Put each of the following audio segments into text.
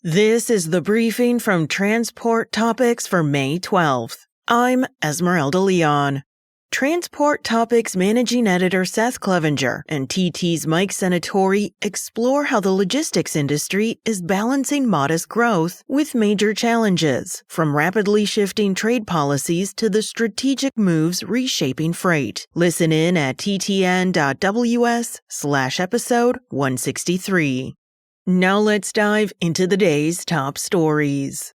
This is the briefing from Transport Topics for May 12th. I'm Esmeralda Leon. Transport Topics Managing Editor Seth Clevenger and TT's Mike Senatori explore how the logistics industry is balancing modest growth with major challenges, from rapidly shifting trade policies to the strategic moves reshaping freight. Listen in at ttn.ws/episode 163. Now let's dive into the day's top stories.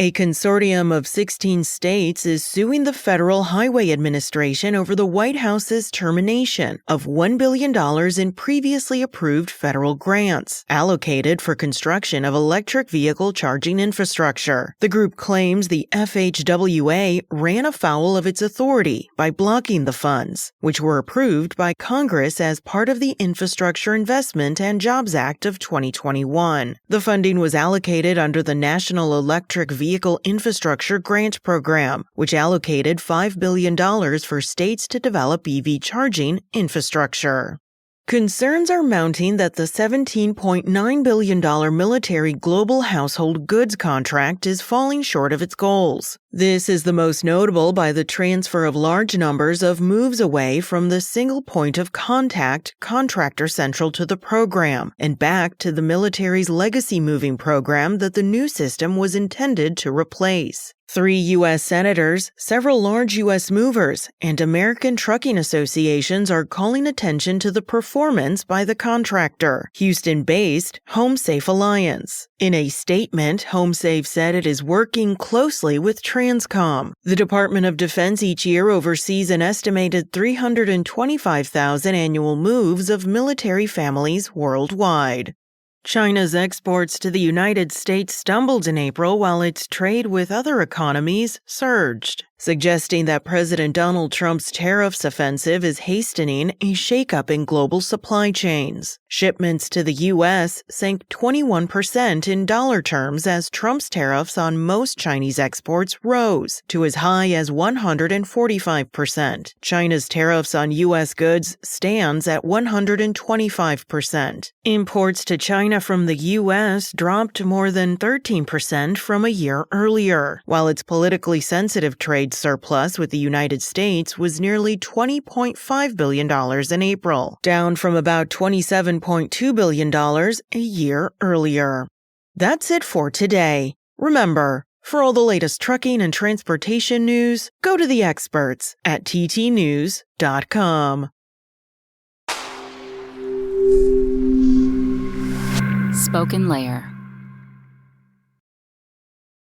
A consortium of 16 states is suing the Federal Highway Administration over the White House's termination of $1 billion in previously approved federal grants allocated for construction of electric vehicle charging infrastructure. The group claims the FHWA ran afoul of its authority by blocking the funds, which were approved by Congress as part of the Infrastructure Investment and Jobs Act of 2021. The funding was allocated under the National Electric Vehicle Infrastructure Grant Program, which allocated $5 billion for states to develop EV charging infrastructure. Concerns are mounting that the $17.9 billion military global household goods contract is falling short of its goals. This is the most notable by the transfer of large numbers of moves away from the single point of contact contractor central to the program and back to the military's legacy moving program that the new system was intended to replace. 3 U.S. senators, several large U.S. movers, and American trucking associations are calling attention to the performance by the contractor, Houston-based HomeSafe Alliance. In a statement, HomeSafe said it is working closely with Transcom. The Department of Defense each year oversees an estimated 325,000 annual moves of military families worldwide. China's exports to the United States stumbled in April while its trade with other economies surged, suggesting that President Donald Trump's tariffs offensive is hastening a shakeup in global supply chains. Shipments to the U.S. sank 21% in dollar terms as Trump's tariffs on most Chinese exports rose to as high as 145%. China's tariffs on U.S. goods stands at 125%. Imports to China from the U.S. dropped more than 13% from a year earlier, while its politically sensitive trade surplus with the United States was nearly $20.5 billion in April, down from about $27.2 billion a year earlier. That's it for today. Remember, for all the latest trucking and transportation news, go to the experts at ttnews.com. Spoken Layer.